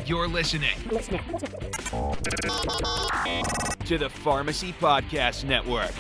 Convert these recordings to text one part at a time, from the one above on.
You're listening to the Pharmacy Podcast Network.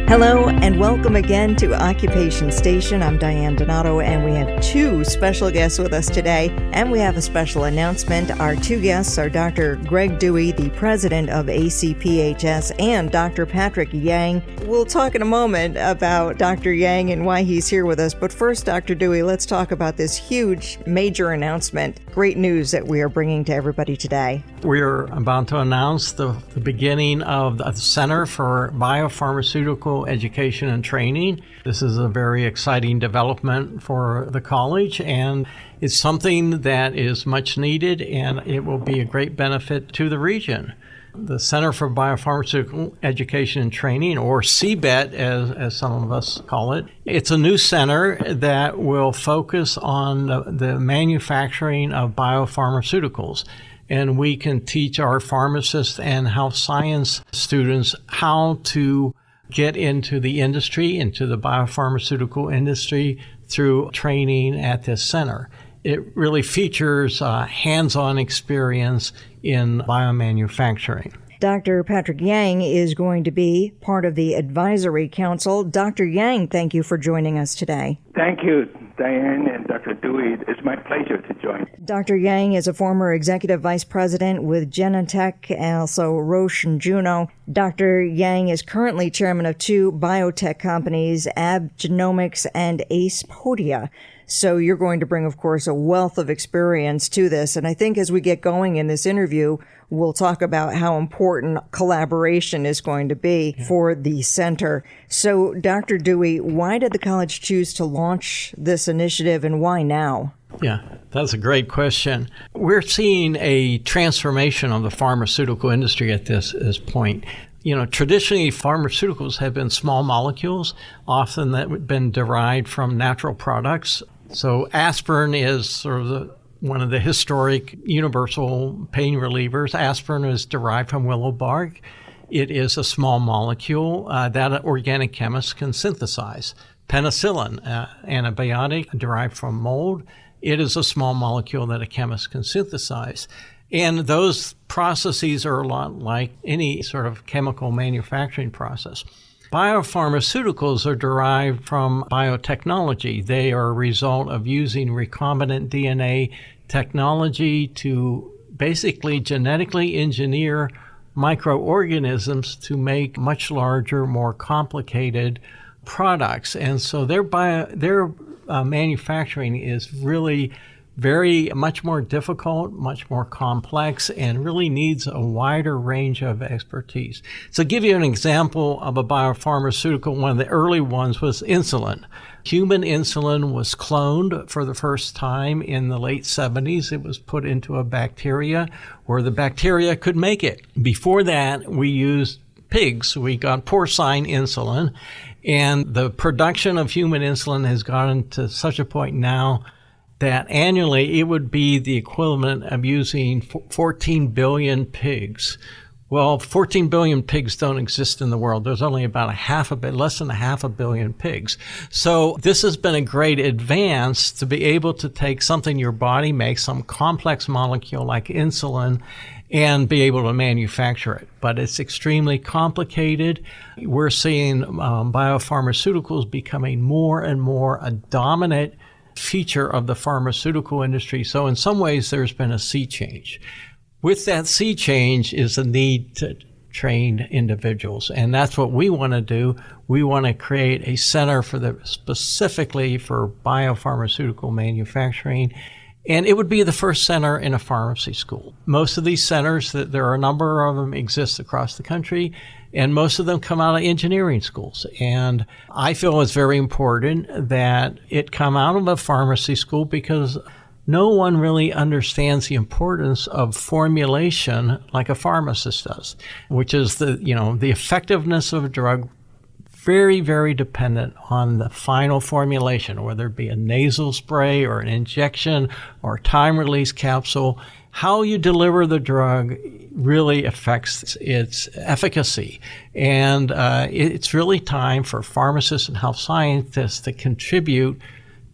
Hello and welcome again to Occupation Station. I'm Diane Donato and we have two special guests with us today, and we have a special announcement. Our two guests are Dr. Greg Dewey, the president of ACPHS, and Dr. Patrick Yang. We'll talk in a moment about Dr. Yang and why he's here with us, but first, Dr. Dewey, let's talk about this huge, major announcement. Great news that we are bringing to everybody today. We're about to announce the beginning of the Center for Biopharmaceutical Education and Training. This is a very exciting development for the college, and it's something that is much needed, and it will be a great benefit to the region. The Center for Biopharmaceutical Education and Training, or CBET as some of us call it, it's a new center that will focus on the manufacturing of biopharmaceuticals. And we can teach our pharmacists and health science students how to get into the industry, into the biopharmaceutical industry through training at this center. It really features hands-on experience in biomanufacturing. Dr. Patrick Yang is going to be part of the advisory council. Dr. Yang, thank you for joining us today. Thank you, Diane and Dr. Dewey. It's my pleasure to join. Dr. Yang is a former executive vice president with Genentech, also Roche and Juno. Dr. Yang is currently chairman of two biotech companies, Genomics and ACPHS. So you're going to bring, of course, a wealth of experience to this. And I think as we get going in this interview, we'll talk about how important collaboration is going to be for the center. So, Dr. Dewey, why did the college choose to launch this initiative, and why now? Yeah, that's a great question. We're seeing a transformation of the pharmaceutical industry at this point. You know, traditionally, pharmaceuticals have been small molecules, often that have been derived from natural products. So aspirin is sort of one of the historic universal pain relievers. Aspirin is derived from willow bark. It is a small molecule that organic chemists can synthesize. Penicillin, antibiotic derived from mold, it is a small molecule that a chemist can synthesize. And those processes are a lot like any sort of chemical manufacturing process. Biopharmaceuticals are derived from biotechnology. They are a result of using recombinant DNA technology to basically genetically engineer microorganisms to make much larger, more complicated products. And so their manufacturing is really very much more difficult, much more complex, and really needs a wider range of expertise. So to give you an example of a biopharmaceutical, one of the early ones was insulin. Human insulin was cloned for the first time in the late 70s. It was put into a bacteria where the bacteria could make it. Before that, we used pigs. We got porcine insulin, and the production of human insulin has gotten to such a point now that annually it would be the equivalent of using 14 billion pigs. Well, 14 billion pigs don't exist in the world. There's only about less than a half a billion pigs. So this has been a great advance to be able to take something your body makes, some complex molecule like insulin, and be able to manufacture it. But it's extremely complicated. We're seeing biopharmaceuticals becoming more and more a dominant feature of the pharmaceutical industry. So in some ways, there's been a sea change. With that sea change is a need to train individuals. And that's what we want to do. We want to create a center specifically for biopharmaceutical manufacturing. And it would be the first center in a pharmacy school. Most of these centers, there are a number of them, exist across the country, and most of them come out of engineering schools. And I feel it's very important that it come out of a pharmacy school because no one really understands the importance of formulation like a pharmacist does, which is the effectiveness of a drug very, very dependent on the final formulation, whether it be a nasal spray or an injection or time-release capsule. How you deliver the drug really affects its efficacy. And it's really time for pharmacists and health scientists to contribute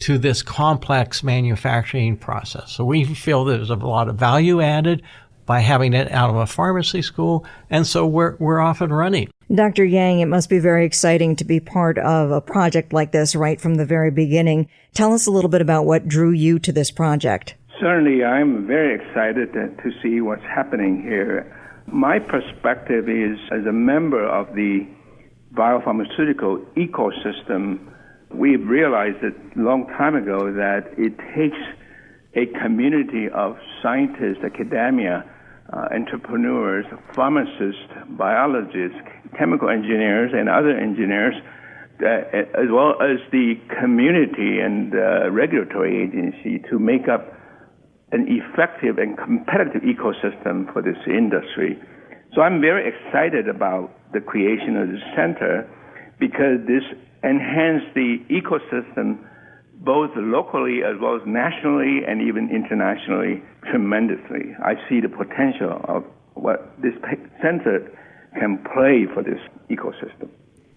to this complex manufacturing process. So we feel there's a lot of value added by having it out of a pharmacy school, and so we're off and running. Dr. Yang, it must be very exciting to be part of a project like this right from the very beginning. Tell us a little bit about what drew you to this project. Certainly, I'm very excited to see what's happening here. My perspective is, as a member of the biopharmaceutical ecosystem, we've realized a long time ago that it takes a community of scientists, academia, entrepreneurs, pharmacists, biologists, chemical engineers, and other engineers, as well as the community and regulatory agency to make up an effective and competitive ecosystem for this industry. So I'm very excited about the creation of this center because this enhances the ecosystem both locally as well as nationally and even internationally tremendously. I see the potential of what this center can play for this ecosystem.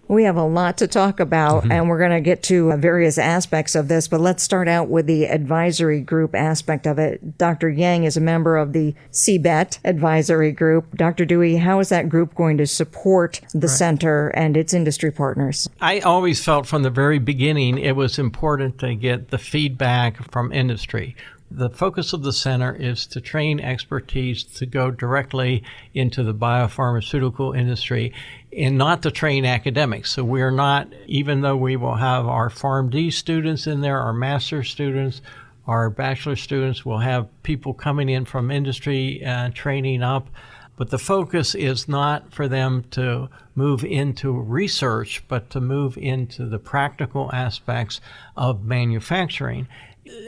We have a lot to talk about, and we're going to get to various aspects of this, but let's start out with the advisory group aspect of it. Dr. Yang is a member of the CBET advisory group. Dr. Dewey, how is that group going to support the center and its industry partners? I always felt from the very beginning it was important to get the feedback from industry. The focus of the center is to train expertise to go directly into the biopharmaceutical industry and not to train academics. So we're not, even though we will have our PharmD students in there, our master's students, our bachelor students, we'll have people coming in from industry training up. But the focus is not for them to move into research, but to move into the practical aspects of manufacturing.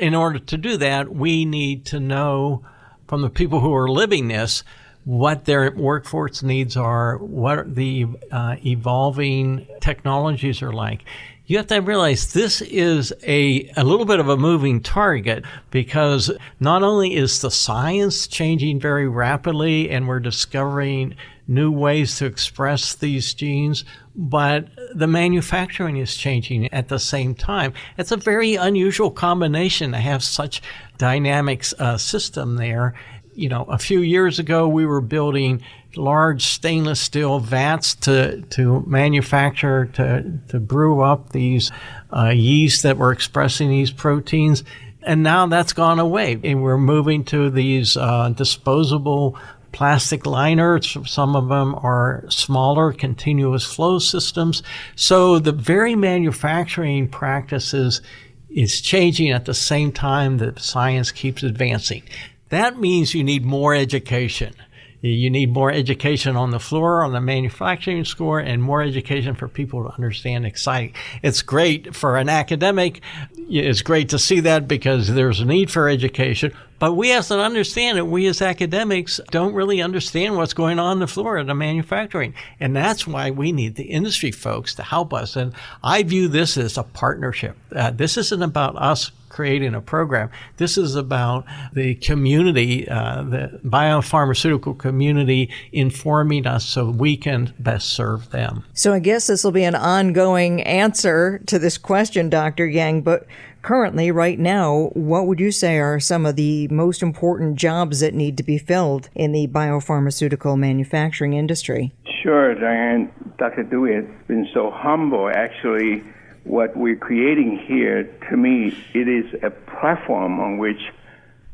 In order to do that, we need to know from the people who are living this what their workforce needs are, what the evolving technologies are like. You have to realize this is a little bit of a moving target because not only is the science changing very rapidly and we're discovering new ways to express these genes, but the manufacturing is changing at the same time. It's a very unusual combination to have such dynamic system there. You know, a few years ago, we were building large stainless steel vats to manufacture, to brew up these yeast that were expressing these proteins. And now that's gone away. And we're moving to these disposable plastic liners. Some of them are smaller, continuous flow systems. So the very manufacturing practices is changing at the same time that science keeps advancing. That means you need more education. You need more education on the floor, on the manufacturing score, and more education for people to understand exciting. It's great for an academic. It's great to see that because there's a need for education. But we have to understand that we as academics don't really understand what's going on the floor of the manufacturing. And that's why we need the industry folks to help us. And I view this as a partnership. This isn't about us creating a program. This is about the community, the biopharmaceutical community informing us so we can best serve them. So I guess this will be an ongoing answer to this question, Dr. Yang, but currently, right now, what would you say are some of the most important jobs that need to be filled in the biopharmaceutical manufacturing industry? Sure, Diane. Dr. Dewey has been so humble. Actually, what we're creating here, to me, it is a platform on which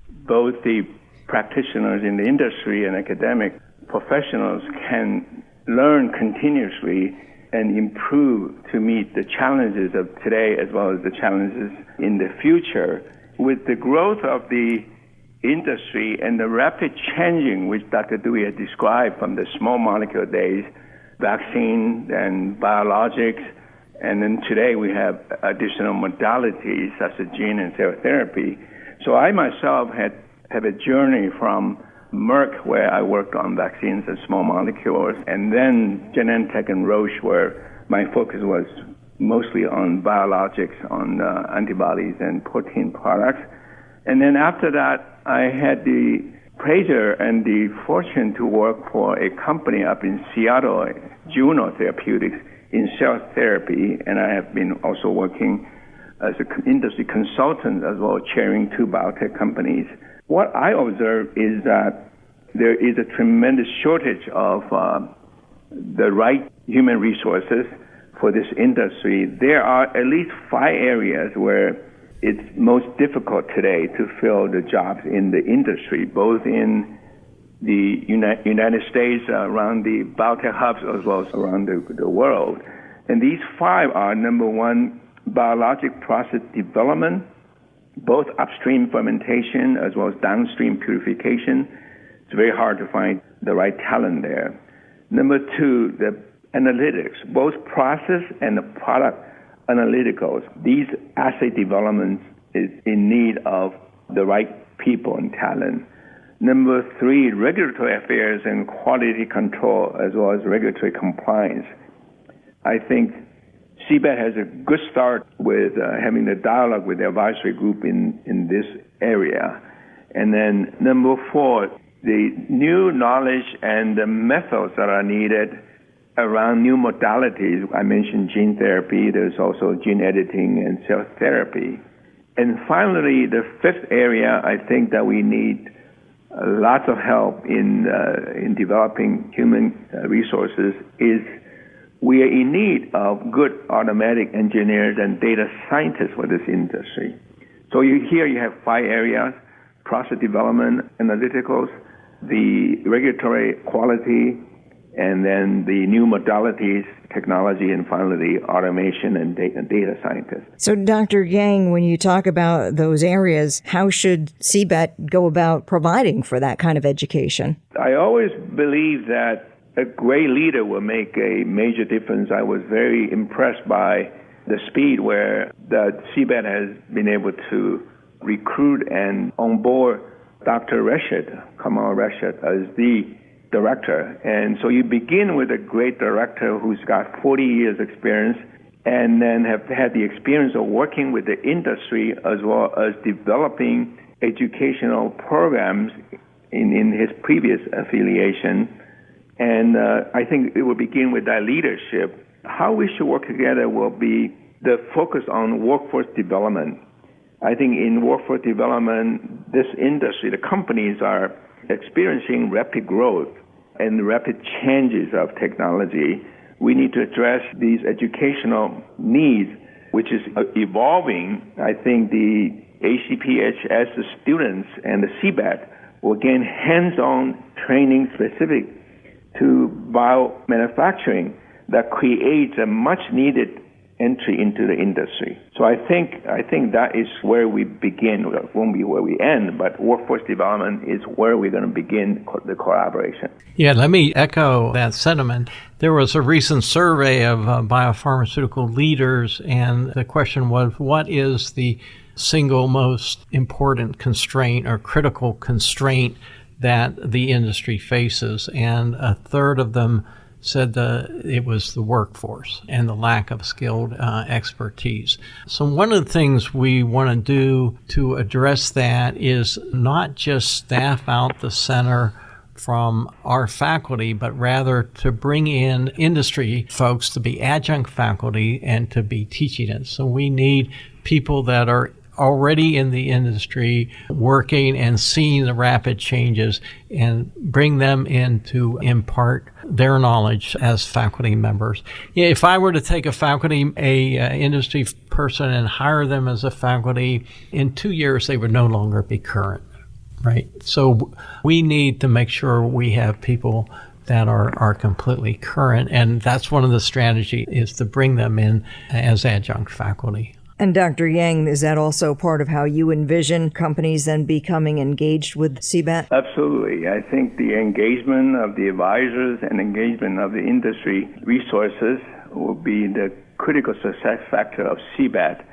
both the practitioners in the industry and academic professionals can learn continuously and improve to meet the challenges of today as well as the challenges in the future. With the growth of the industry and the rapid changing, which Dr. Dewey had described from the small molecule days, vaccine and biologics, and then today we have additional modalities such as gene and cell therapy. So I myself have a journey from Merck, where I worked on vaccines and small molecules, and then Genentech and Roche, where my focus was mostly on biologics, on antibodies and protein products. And then after that, I had the pleasure and the fortune to work for a company up in Seattle, Juno Therapeutics, in cell therapy, and I have been also working as an industry consultant as well, chairing 2 biotech companies. What I observe is that there is a tremendous shortage of the right human resources for this industry. There are at least 5 areas where it's most difficult today to fill the jobs in the industry, both in the United States, around the biotech hubs, as well as around the world. And these 5 are, number 1, biologic process development, both upstream fermentation as well as downstream purification. It's very hard to find the right talent there. Number 2, the analytics, both process and the product analyticals. These assay developments is in need of the right people and talent. Number 3, regulatory affairs and quality control, as well as regulatory compliance. I think CBET has a good start with having the dialogue with the advisory group in this area. And then number 4, the new knowledge and the methods that are needed around new modalities. I mentioned gene therapy. There's also gene editing and cell therapy. And finally, the 5th area, I think that we need lots of help in developing human resources is we are in need of good automatic engineers and data scientists for this industry. So here you have 5 areas: process development, analyticals, the regulatory quality, and then the new modalities, technology, and finally the automation and data scientists. So, Dr. Yang, when you talk about those areas, how should CBET go about providing for that kind of education? I always believe that a great leader will make a major difference. I was very impressed by the speed where the CBET has been able to recruit and onboard Dr. Kamal Rashid, as the director. And so you begin with a great director who's got 40 years experience and then have had the experience of working with the industry as well as developing educational programs in his previous affiliation. And I think it will begin with that leadership. How we should work together will be the focus on workforce development. I think in workforce development, this industry, the companies are experiencing rapid growth and rapid changes of technology. We need to address these educational needs, which is evolving. I think the ACPHS students and the CBET will gain hands-on training specific to biomanufacturing that creates a much-needed entry into the industry. So I think that is where we begin. It won't be where we end, but workforce development is where we're going to begin the collaboration. Yeah, let me echo that sentiment. There was a recent survey of biopharmaceutical leaders, and the question was, what is the single most important constraint or critical constraint that the industry faces? And a third of them said it was the workforce and the lack of skilled expertise. So one of the things we want to do to address that is not just staff out the center from our faculty, but rather to bring in industry folks to be adjunct faculty and to be teaching it. So we need people that are already in the industry working and seeing the rapid changes and bring them in to impart their knowledge as faculty members. If I were to take a industry person and hire them as a faculty, in 2 years they would no longer be current, right? So we need to make sure we have people that are completely current, and that's one of the strategies, is to bring them in as adjunct faculty. And Dr. Yang, is that also part of how you envision companies then becoming engaged with CBET? Absolutely. I think the engagement of the advisors and engagement of the industry resources will be the critical success factor of CBET.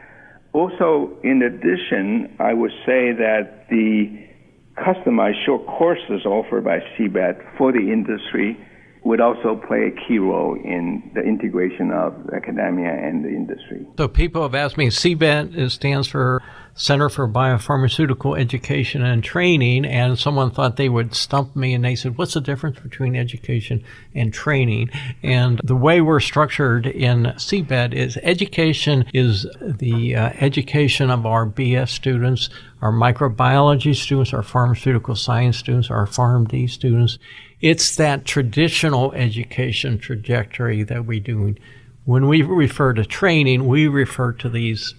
Also, in addition, I would say that the customized short courses offered by CBET for the industry would also play a key role in the integration of academia and the industry. So people have asked me, CBET stands for Center for Biopharmaceutical Education and Training, and someone thought they would stump me, and they said, what's the difference between education and training? And the way we're structured in CBET is education is the education of our BS students, our microbiology students, our pharmaceutical science students, our PharmD students. It's that traditional education trajectory that we do. When we refer to training, we refer to these,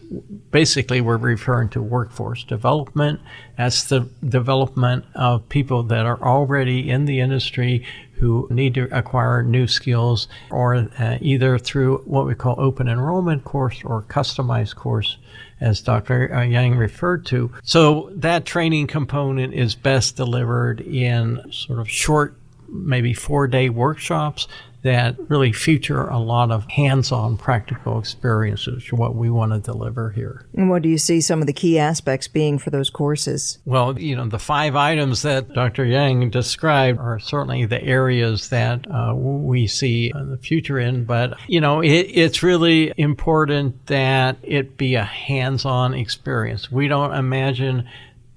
basically we're referring to workforce development. That's the development of people that are already in the industry who need to acquire new skills, or either through what we call open enrollment course or customized course, as Dr. Yang referred to. So that training component is best delivered in sort of short, maybe 4-day workshops that really feature a lot of hands-on practical experiences, what we want to deliver here. And what do you see some of the key aspects being for those courses? Well, the 5 items that Dr. Yang described are certainly the areas that we see the future in, but, it's really important that it be a hands-on experience. We don't imagine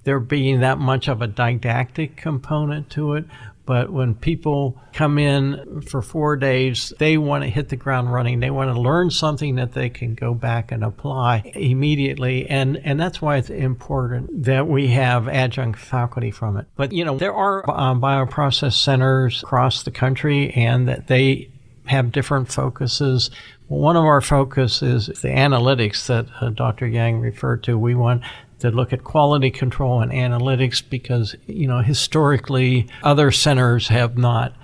there being that much of a didactic component to it. But when people come in for 4 days, they want to hit the ground running. They want to learn something that they can go back and apply immediately. And that's why it's important that we have adjunct faculty from it. But, there are bioprocess centers across the country, and that they have different focuses. One of our focuses is the analytics that Dr. Yang referred to. We want to look at quality control and analytics because, historically, other centers have not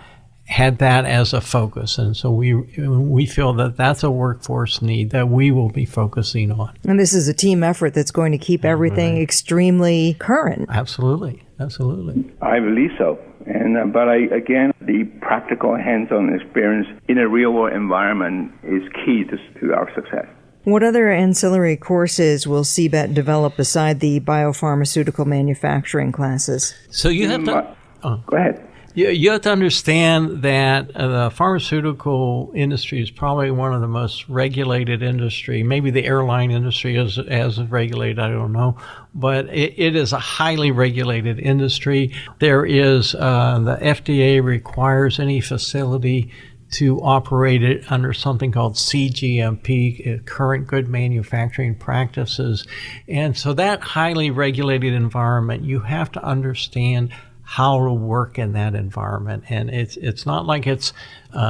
had that as a focus. And so we feel that that's a workforce need that we will be focusing on. And this is a team effort that's going to keep everything extremely current. Absolutely. I believe so. And but again, the practical hands-on experience in a real-world environment is key to our success. What other ancillary courses will CBET develop beside the biopharmaceutical manufacturing classes? So you have to... Go ahead. You have to understand that the pharmaceutical industry is probably one of the most regulated industry. Maybe the airline industry is as regulated, I don't know. But it is a highly regulated industry. There is, the FDA requires any facility to operate it under something called cGMP, current good manufacturing practices. And so that highly regulated environment, you have to understand how to work in that environment. And it's not like it's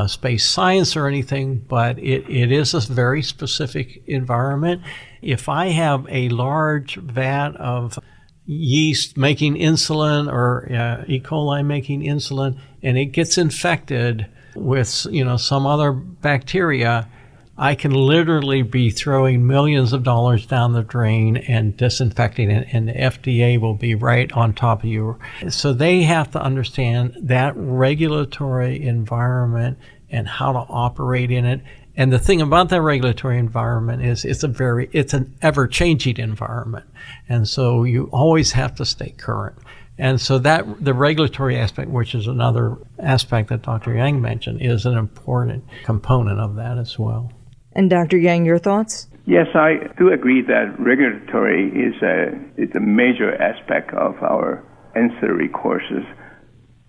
space science or anything, but it is a very specific environment. If I have a large vat of yeast making insulin or E. coli making insulin, and it gets infected with some other bacteria, I can literally be throwing millions of dollars down the drain and disinfecting it, and the FDA will be right on top of you. So they have to understand that regulatory environment and how to operate in it. And the thing about that regulatory environment is it's an ever-changing environment. And so you always have to stay current. And so that the regulatory aspect, which is another aspect that Dr. Yang mentioned, is an important component of that as well. And Dr. Yang, your thoughts? Yes, I do agree that regulatory is a major aspect of our ancillary courses.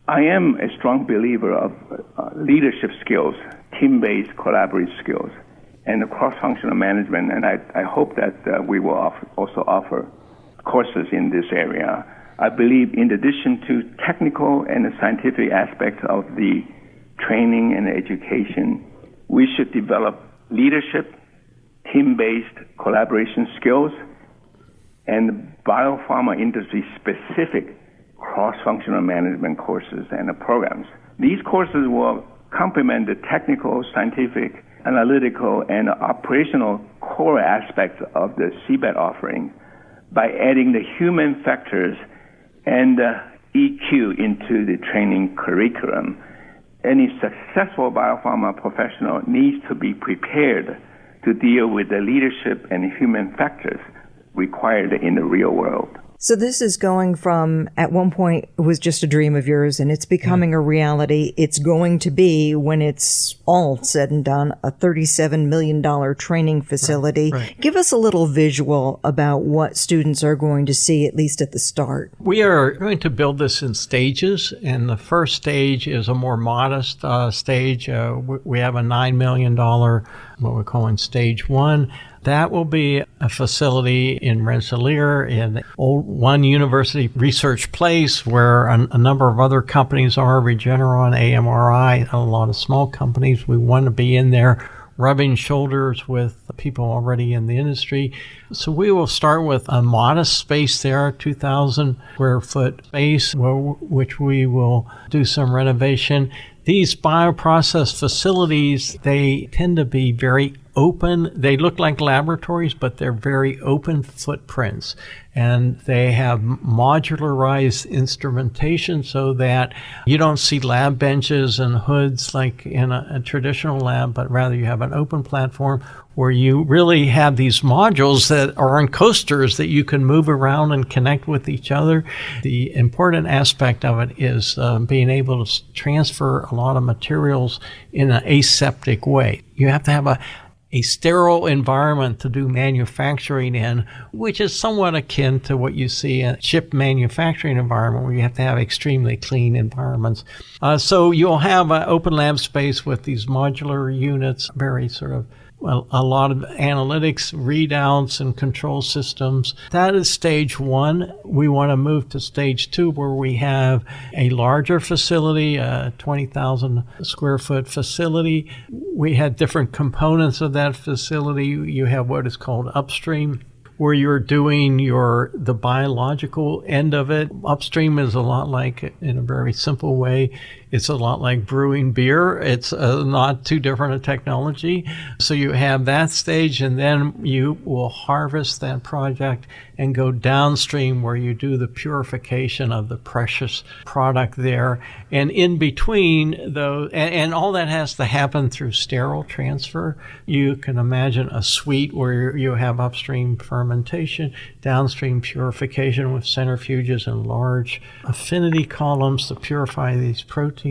I am a strong believer of leadership skills, team-based collaborative skills, and cross-functional management, and I hope that we will also offer courses in this area. I believe in addition to technical and scientific aspects of the training and education, we should develop leadership, team-based collaboration skills, and biopharma industry-specific cross-functional management courses and programs. These courses will complement the technical, scientific, analytical, and operational core aspects of the CBET offering by adding the human factors and EQ into the training curriculum. Any successful biopharma professional needs to be prepared to deal with the leadership and human factors required in the real world. So this is going from, at one point, it was just a dream of yours, and it's becoming a reality. It's going to be, when it's all said and done, a $37 million training facility. Right. Give us a little visual about what students are going to see, at least at the start. We are going to build this in stages, and the first stage is a more modest stage. We have a $9 million, what we're calling stage one. That will be a facility in Rensselaer, in old One University Research Place, where a number of other companies are, Regeneron, AMRI, a lot of small companies. We want to be in there rubbing shoulders with the people already in the industry. So we will start with a modest space there, 2,000 square foot space, which we will do some renovation. These bioprocess facilities, they tend to be very open. They look like laboratories, but they're very open footprints. And they have modularized instrumentation so that you don't see lab benches and hoods like in a traditional lab, but rather you have an open platform where you really have these modules that are on coasters that you can move around and connect with each other. The important aspect of it is being able to transfer a lot of materials in an aseptic way. You have to have a sterile environment to do manufacturing in, which is somewhat akin to what you see in a chip manufacturing environment, where you have to have extremely clean environments. So you'll have an open lab space with these modular units, very sort of a lot of analytics, readouts, and control systems. That is stage one. We want to move to stage two, where we have a larger facility, a 20,000 square foot facility. We had different components of that facility. You have what is called upstream, where you're doing the biological end of it. Upstream is a lot like, in a very simple way, it's a lot like brewing beer. It's not too different a technology. So you have that stage, and then you will harvest that project and go downstream, where you do the purification of the precious product there. And in between those, and all that has to happen through sterile transfer. You can imagine a suite where you have upstream fermentation, downstream purification with centrifuges and large affinity columns to purify these proteins.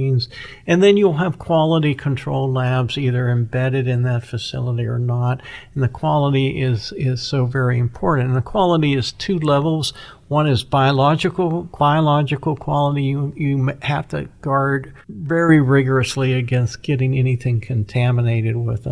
And then you'll have quality control labs either embedded in that facility or not. And the quality is so very important. And the quality is two levels. One is biological quality. You have to guard very rigorously against getting anything contaminated with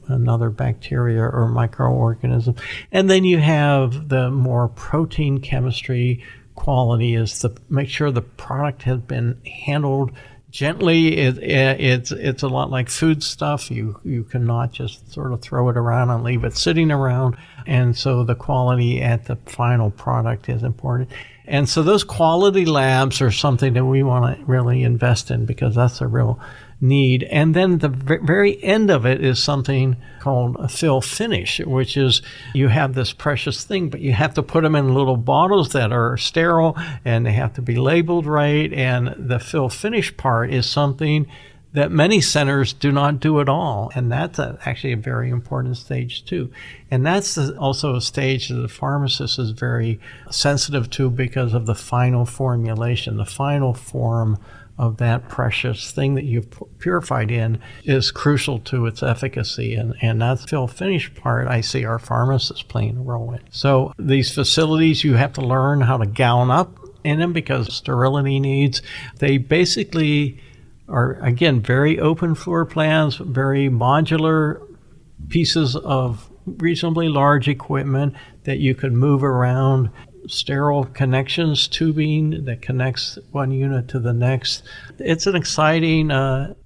another bacteria or microorganism. And then you have the more protein chemistry quality, is to make sure the product has been handled gently. It's a lot like food stuff. You cannot just sort of throw it around and leave it sitting around. And so the quality at the final product is important. And so those quality labs are something that we want to really invest in, because that's a real need. And then the very end of it is something called a fill finish, which is you have this precious thing, but you have to put them in little bottles that are sterile, and they have to be labeled right. And the fill finish part is something that many centers do not do at all. And that's actually a very important stage too. And that's also a stage that the pharmacist is very sensitive to, because of the final formulation. The final form of that precious thing that you've purified in is crucial to its efficacy. And that fill finish part, I see our pharmacists playing a role in. So these facilities, you have to learn how to gown up in them, because sterility needs. They basically are, again, very open floor plans, very modular pieces of reasonably large equipment that you could move around. Sterile connections, tubing that connects one unit to the next. It's an exciting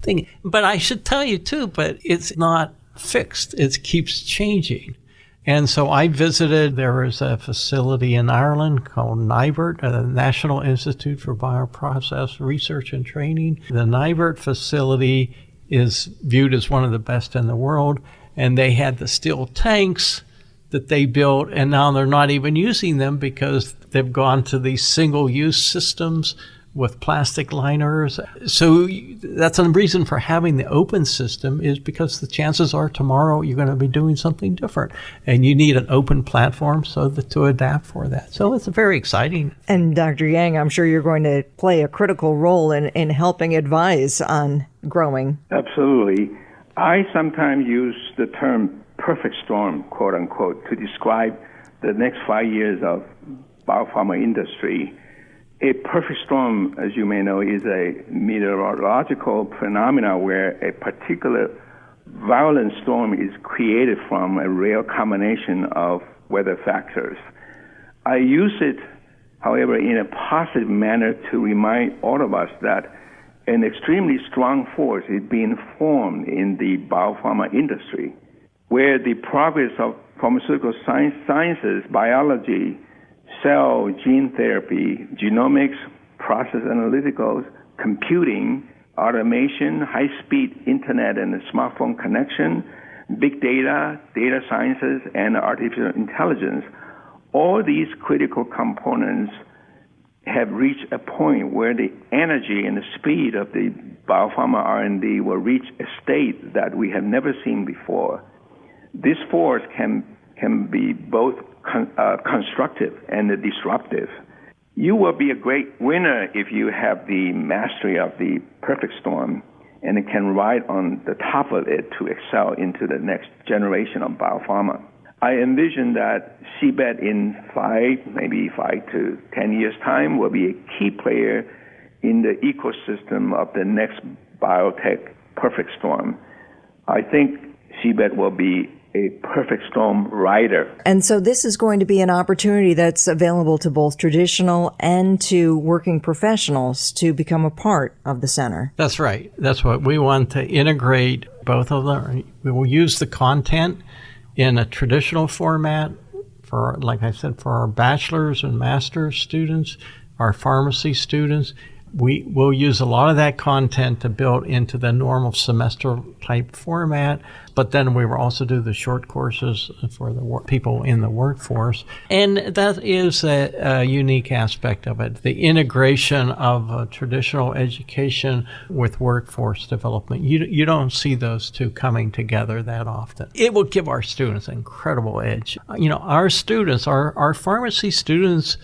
thing. But I should tell you too, but it's not fixed. It keeps changing. And so I visited, there is a facility in Ireland called NIBRT, the National Institute for Bioprocess Research and Training. The NIBRT facility is viewed as one of the best in the world. And they had the steel tanks that they built, and now they're not even using them, because they've gone to these single-use systems with plastic liners. So that's a reason for having the open system, is because the chances are tomorrow you're going to be doing something different. And you need an open platform to adapt for that. So it's very exciting. And Dr. Yang, I'm sure you're going to play a critical role in helping advise on growing. Absolutely. I sometimes use the term perfect storm, quote unquote, to describe the next 5 years of biopharma industry. A perfect storm, as you may know, is a meteorological phenomena where a particular violent storm is created from a rare combination of weather factors. I use it, however, in a positive manner to remind all of us that an extremely strong force is being formed in the biopharma industry, where the progress of pharmaceutical sciences, biology, cell, gene therapy, genomics, process analyticals, computing, automation, high-speed internet and smartphone connection, big data, data sciences, and artificial intelligence, all these critical components have reached a point where the energy and the speed of the biopharma R&D will reach a state that we have never seen before. This force can be both constructive and disruptive. You will be a great winner if you have the mastery of the perfect storm and can ride on the top of it to excel into the next generation of biopharma. I envision that CBET in 5 to 10 years' time will be a key player in the ecosystem of the next biotech perfect storm. I think CBET will be a perfect storm rider. And so this is going to be an opportunity that's available to both traditional and to working professionals to become a part of the center. That's right. That's what we want to integrate both of them. We will use the content in a traditional format for, like I said, for our bachelor's and master's students, our pharmacy students. We will use a lot of that content to build into the normal semester type format, but then we will also do the short courses for the people in the workforce. And that is a unique aspect of it, the integration of traditional education with workforce development. You don't see those two coming together that often. It will give our students an incredible edge. Our students, our pharmacy students,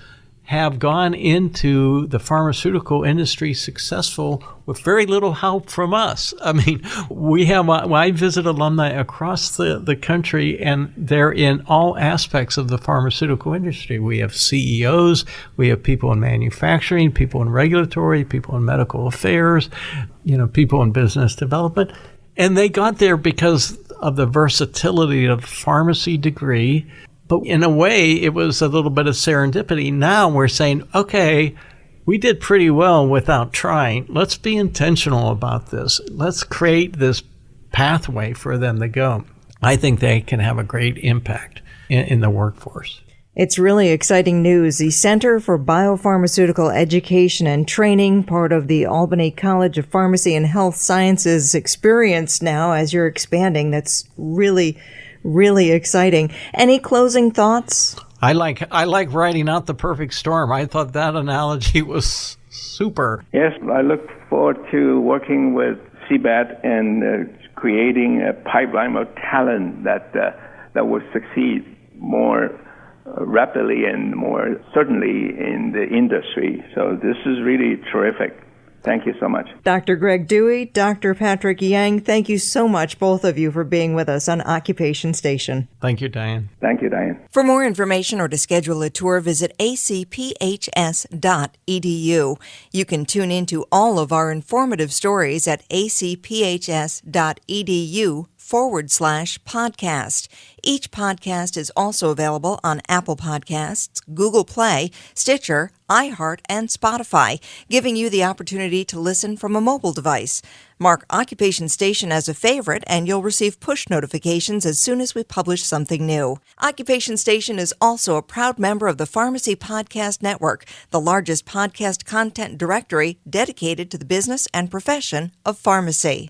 have gone into the pharmaceutical industry successful with very little help from us. I mean, I visit alumni across the country, and they're in all aspects of the pharmaceutical industry. We have CEOs, we have people in manufacturing, people in regulatory, people in medical affairs, people in business development. And they got there because of the versatility of the pharmacy degree. But in a way, it was a little bit of serendipity. Now we're saying, okay, we did pretty well without trying. Let's be intentional about this. Let's create this pathway for them to go. I think they can have a great impact in the workforce. It's really exciting news. The Center for Biopharmaceutical Education and Training, part of the Albany College of Pharmacy and Health Sciences experience now as you're expanding. That's really exciting. Any closing thoughts? I like writing out the perfect storm. I thought that analogy was super. Yes, I look forward to working with CBET and creating a pipeline of talent that will succeed more rapidly and more certainly in the industry. So this is really terrific. Thank you so much. Dr. Greg Dewey, Dr. Patrick Yang, thank you so much, both of you, for being with us on Occupation Station. Thank you, Diane. Thank you, Diane. For more information or to schedule a tour, visit acphs.edu. You can tune into all of our informative stories at acphs.edu/podcast. Each podcast is also available on Apple Podcasts, Google Play, Stitcher, iHeart, and Spotify, giving you the opportunity to listen from a mobile device. Mark Occupation Station as a favorite, and you'll receive push notifications as soon as we publish something new. Occupation Station is also a proud member of the Pharmacy Podcast Network, the largest podcast content directory dedicated to the business and profession of pharmacy.